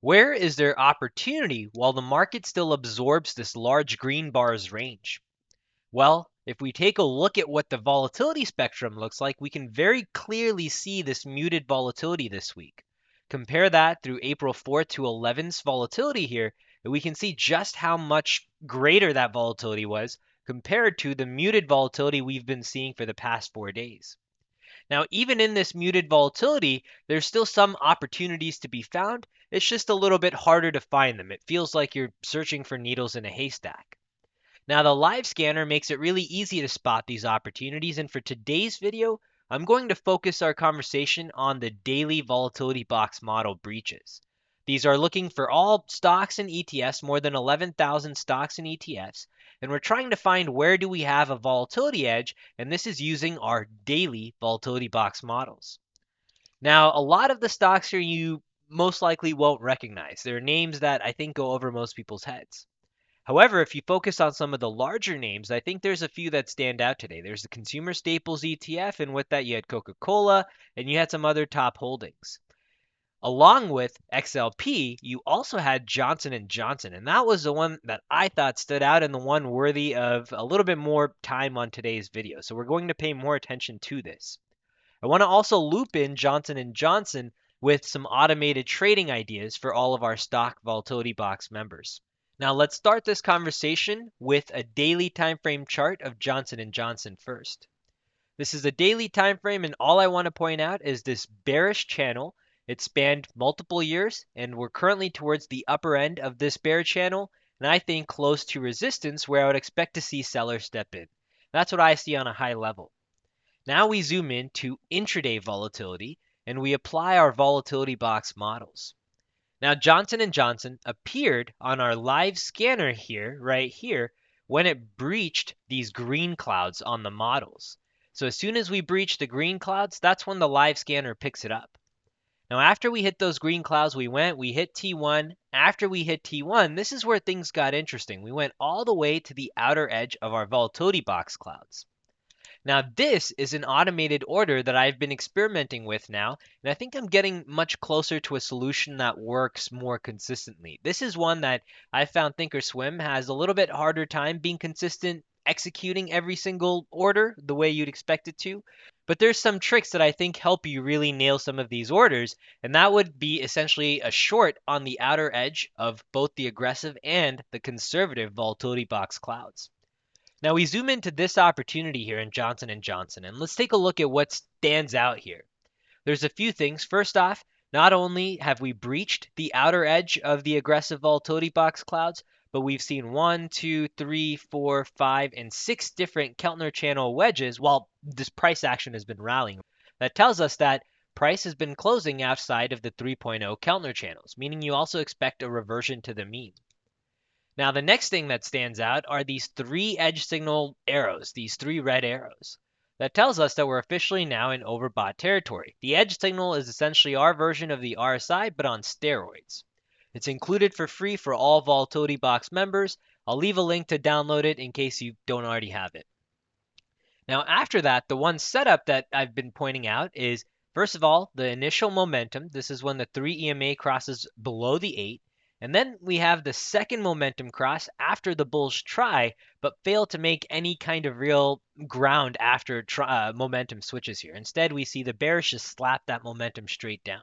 Where is there opportunity while the market still absorbs this large green bar's range? Well, if we take a look at what the volatility spectrum looks like, we can very clearly see this muted volatility this week. Compare that through April 4th to 11th's volatility here, and we can see just how much greater that volatility was compared to the muted volatility we've been seeing for the past 4 days. Now, even in this muted volatility, there's still some opportunities to be found. It's just a little bit harder to find them. It feels like you're searching for needles in a haystack. Now, the live scanner makes it really easy to spot these opportunities, and for today's video, I'm going to focus our conversation on the daily volatility box model breaches. These are looking for all stocks and ETFs, more than 11,000 stocks and ETFs, and we're trying to find where do we have a volatility edge, and this is using our daily volatility box models. Now, a lot of the stocks here you most likely won't recognize. They're names that I think go over most people's heads. However, if you focus on some of the larger names, I think there's a few that stand out today. There's the Consumer Staples ETF, and with that you had Coca-Cola, and you had some other top holdings. Along with XLP, you also had Johnson & Johnson, and that was the one that I thought stood out and the one worthy of a little bit more time on today's video. So we're going to pay more attention to this. I want to also loop in Johnson & Johnson with some automated trading ideas for all of our stock volatility box members. Now let's start this conversation with a daily time frame chart of Johnson & Johnson first. This is a daily time frame, and all I want to point out is this bearish channel. It spanned multiple years, and we're currently towards the upper end of this bear channel, and I think close to resistance where I would expect to see sellers step in. That's what I see on a high level. Now we zoom in to intraday volatility, and we apply our volatility box models. Now, Johnson & Johnson appeared on our live scanner here, right here, when it breached these green clouds on the models. So as soon as we breach the green clouds, that's when the live scanner picks it up. Now, after we hit those green clouds, we hit T1. After we hit T1, this is where things got interesting. We went all the way to the outer edge of our volatility box clouds. Now, this is an automated order that I've been experimenting with now, and I think I'm getting much closer to a solution that works more consistently. This is one that I found Thinkorswim has a little bit harder time being consistent executing every single order the way you'd expect it to. But there's some tricks that I think help you really nail some of these orders, and that would be essentially a short on the outer edge of both the aggressive and the conservative volatility box clouds. Now we zoom into this opportunity here in Johnson & Johnson, and let's take a look at what stands out here. There's a few things. First off, not only have we breached the outer edge of the aggressive volatility box clouds, but we've seen 1, 2, 3, 4, 5, and 6 different Keltner channel wedges while this price action has been rallying. That tells us that price has been closing outside of the 3.0 Keltner channels, meaning you also expect a reversion to the mean. Now, the next thing that stands out are these 3 edge signal arrows, these 3 red arrows. That tells us that we're officially now in overbought territory. The edge signal is essentially our version of the RSI, but on steroids. It's included for free for all Volatility Box members. I'll leave a link to download it in case you don't already have it. Now, after that, the one setup that I've been pointing out is, first of all, the initial momentum. This is when the 3 EMA crosses below the 8. And then we have the second momentum cross after the bulls try, but fail to make any kind of real ground after momentum switches here. Instead, we see the bearish just slap that momentum straight down.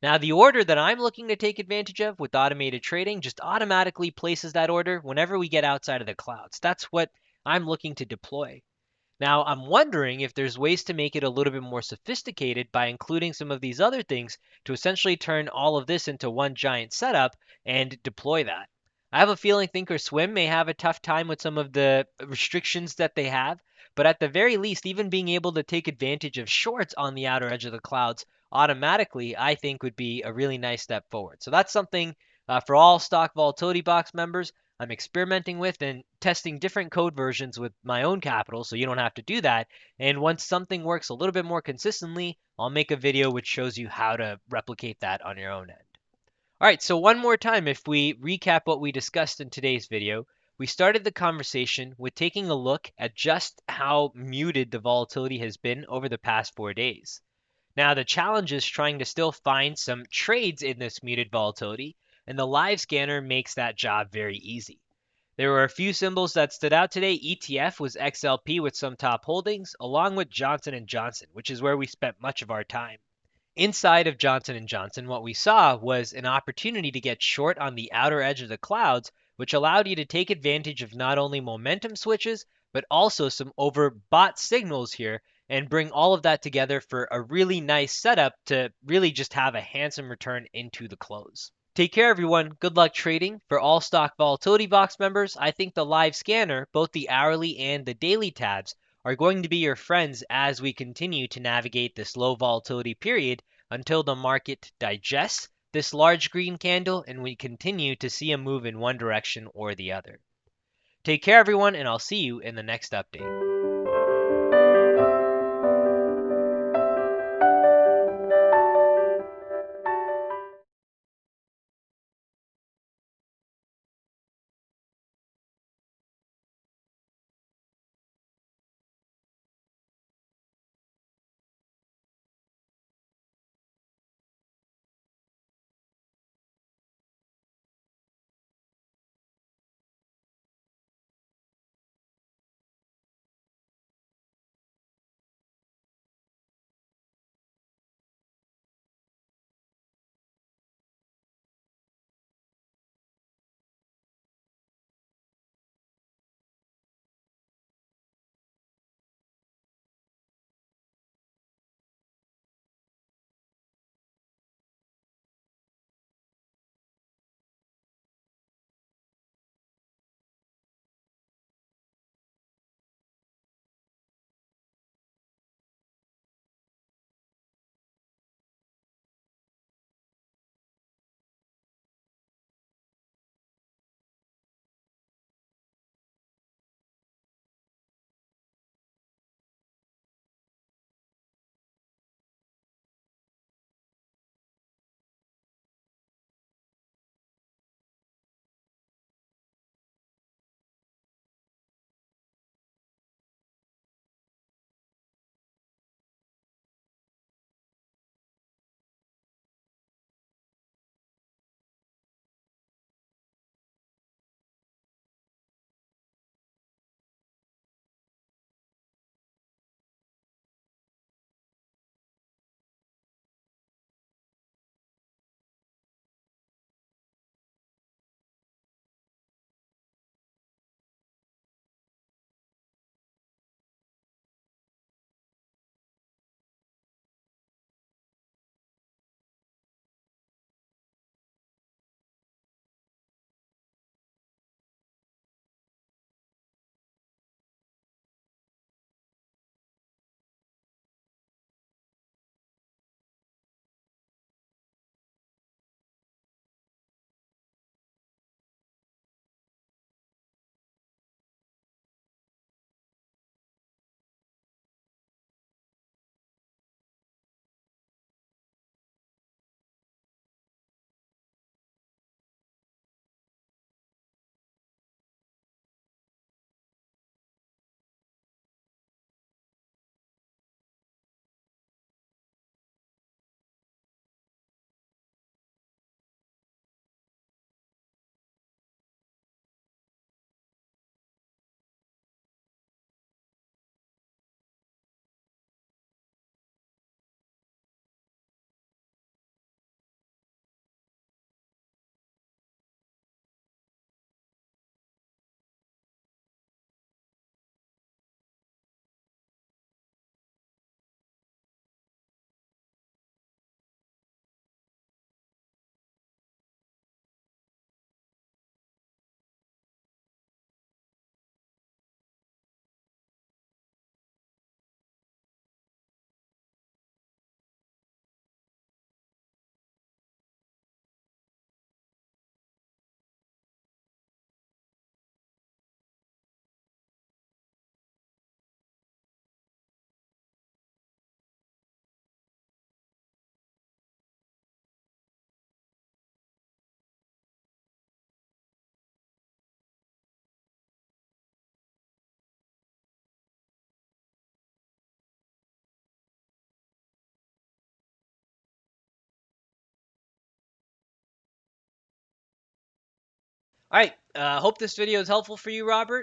Now, the order that I'm looking to take advantage of with automated trading just automatically places that order whenever we get outside of the clouds. That's what I'm looking to deploy. Now, I'm wondering if there's ways to make it a little bit more sophisticated by including some of these other things to essentially turn all of this into one giant setup and deploy that. I have a feeling Thinkorswim may have a tough time with some of the restrictions that they have, but at the very least, even being able to take advantage of shorts on the outer edge of the clouds automatically, I think would be a really nice step forward. So that's something for all Stock Volatility Box members. I'm experimenting with and testing different code versions with my own capital so you don't have to do that. And once something works a little bit more consistently, I'll make a video which shows you how to replicate that on your own end. All right, so one more time, if we recap what we discussed in today's video, we started the conversation with taking a look at just how muted the volatility has been over the past 4 days. Now, the challenge is trying to still find some trades in this muted volatility, and the live scanner makes that job very easy. There were a few symbols that stood out today. ETF was XLP with some top holdings, along with Johnson & Johnson, which is where we spent much of our time. Inside of Johnson & Johnson, what we saw was an opportunity to get short on the outer edge of the clouds, which allowed you to take advantage of not only momentum switches, but also some overbought signals here and bring all of that together for a really nice setup to really just have a handsome return into the close. Take care, everyone. Good luck trading. For all stock Volatility Box members, I think the live scanner, both the hourly and the daily tabs, are going to be your friends as we continue to navigate this low volatility period until the market digests this large green candle and we continue to see a move in one direction or the other. Take care, everyone, and I'll see you in the next update. All right, hope this video is helpful for you, Robert.